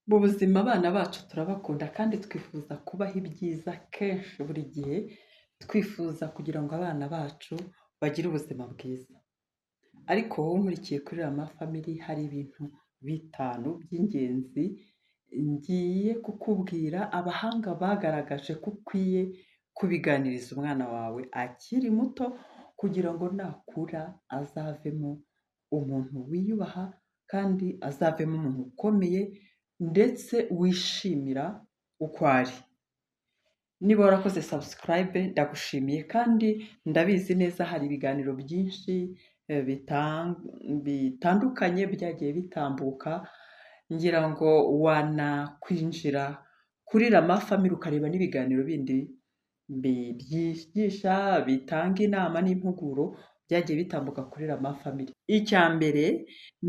Mu buzima abana bacu turabakunda kandi twifuza kubaha ibyiza kenshi buri gihe twifuza kugira ngo abana bacu bagire ubuzima bwiza. Ariko wowe nkurikiye kuri Rama Family hari ibintu bitanu by'ingenzi ngiye kukubwira abahanga bagaragaje ko ukwiye kubiganiriza umwana wawe akiri muto kugira ngo nakura azavemo umuntu wiyubaha kandi azavemo umuntu ukomeye ndetse wishimira uko ari. Niba warakoze subscribe ndagushimiye kandi ndabizi neza hari ibiganiro byinshi bitandukanye byagiye bitambuka, ngira ngo wanakwinjira kuri Rama Family ukareba n'ibiganiro bindi byigisha bitanga inama n'impuguro byagiye bitambuka kuri Rama Family. Icya mbere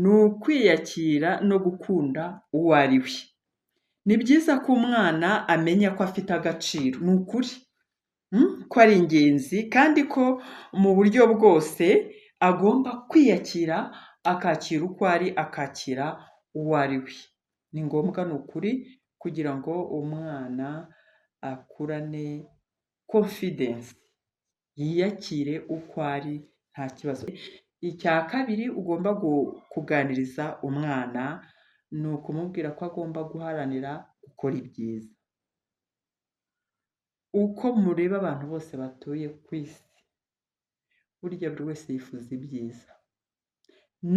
ni ukwiyakira no gukunda uwo ari we. Ni byiza ko umwana amenya ko afite agaciro, ni ukuri ko ari ingenzi kandi ko mu buryo bwose agomba kwiyakira akakira uko ari, akakira uwo ari we. Ni ngombwa, ni ukuri, kugira ngo umwana akurane confidence, yiyakire uko ari nta kibazo. Icya kabiri ugomba kuganiriza umwana ni ukumubwira ko agomba guharanira gukora ibyiza. Uko mureba abantu bose batuye ku isi, burya buri wese yifuza ibyiza.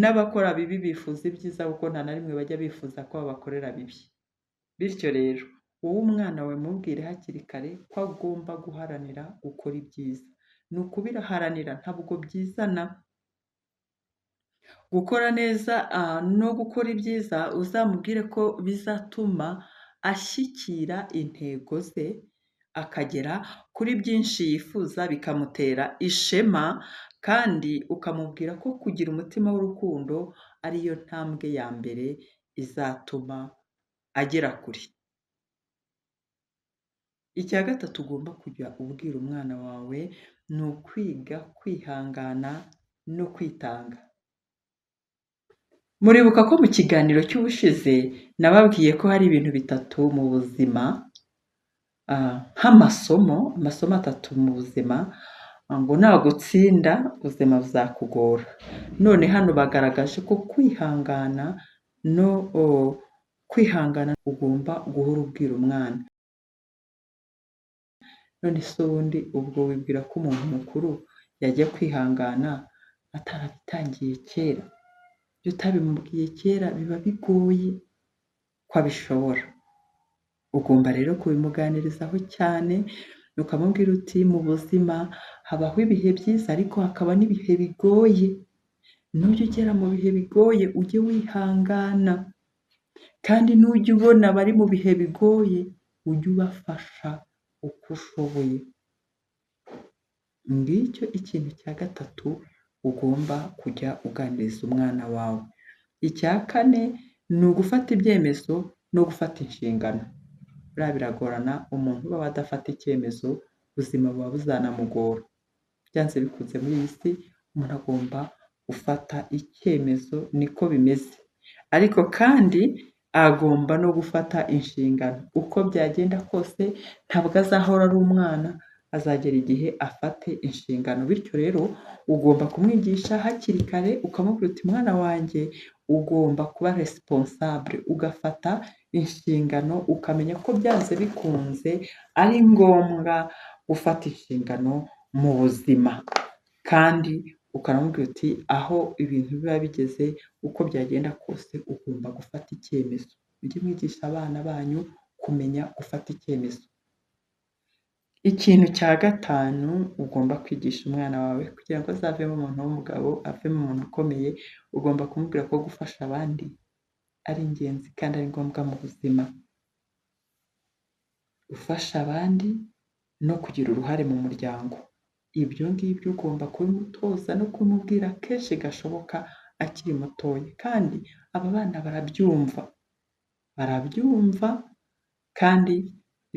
N'abakora bibi bifuza ibyiza kuko nta na rimwe bajya bifuza ko babakorera bibi. Bityo rero wowe umwana we mubwire hakiri kare ko agomba guharanira gukora ibyiza. Ni ukubiharanira ntabwo byizana. Gukora neza no gukora ibyiza uzamubwire ko bizatuma ashyikira intego ze, akagera kuri byinshi yifuza bikamutera ishema, kandi ukamubwira ko kugira umutima w'urukundo ariyo ntambwe ya mbere izatuma agera kure. Icya gatatu ugomba kujya ubwira umwana wawe ni ukwiga kwihangana no kwitanga. Muribuka ko mu kiganiro cy'ubushize nababwiye ko hari ibintu bitatu mu buzima, nk'amasomo atatu mu buzima, ngo nagutsinda ubuzima buzakugora. None hano bagaragaje ko kwihangana ugomba guhora ubwira umwana. None se ubundi ubwo wibwira ko umuntu mukuru yajya kwihangana atarabitangiye kera? Iyo utabimubwiye kera biba bigoye ko abishobora. Ugomba rero kubimuganirizaho cyane, ukamubwira uti mu buzima habaho ibihe byiza ariko hakaba n'ibihe bigoye. Nujya ugera mu bihe bigoye ujye wihangana, kandi nujya ubona abari mu bihe bigoye ujye ubafasha uko ushoboye. Ngicyo ikintu cya gatatu ugomba kujya uganiriza umwana wawe. Icya kane ni ugufata ibyemezo no gufata inshingano. Buriya biragorana umuntu uba adafata icyemezo, ubuzima buba buzanamugora. Byanze bikunze muri iyi si umuntu agomba gufata icyemezo, niko bimeze. Ariko kandi agomba no gufata inshingano. Uko byagenda kose ntabwo azahora ari umwana, azagera igihe afate inshingano. Bityo rero ugomba kumwigisha hakiri kare, ukamubwira uti mwana wanjye ugomba kuba responsable, ugafata inshingano, ukamenya ko byanze bikunze ari ngombwa gufata inshingano mu buzima. Kandi ukanamubwira uti aho ibintu biba bigeze uko byagenda kose ugomba gufata icyemezo. Mujye mwigisha abana banyu kumenya gufata icyemezo. Ikintu cya gatanu ugomba kwigisha umwana wawe kugira ngo azavemo umuntu w'umugabo, avemo umuntu ukomeye, ugomba kumubwira ko gufasha abandi ari ingenzi kandi ari ngombwa mu buzima. Gufasha abandi no kugira uruhare mu muryango, ibyo ngibyo ugomba kubimutoza no kumubwira kenshi gashoboka akiri mutoya. Kandi aba bana barabyumva kandi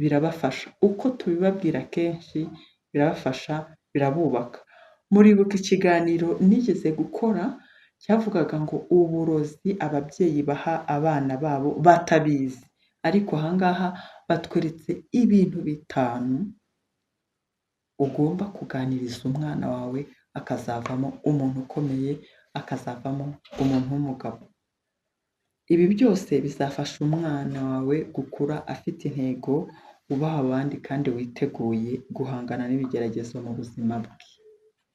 birabafasha. Uko tubibabwira kenshi birabafasha, birabubaka. Muribuka ikiganiro nigeze gukora cyavugaga ngo uburozi ababyeyi baha abana babo batabizi ariko aha ngaha batweretse ibintu bitanu ugomba kuganiriza umwana wawe akazavamo umuntu ukomeye, akazavamo umuntu w'umugabo. Ibi byose bizafasha umwana wawe gukura afite intego, wubaha abandi kandi witeguye guhangana n'ibigeragezo mu buzima bwe.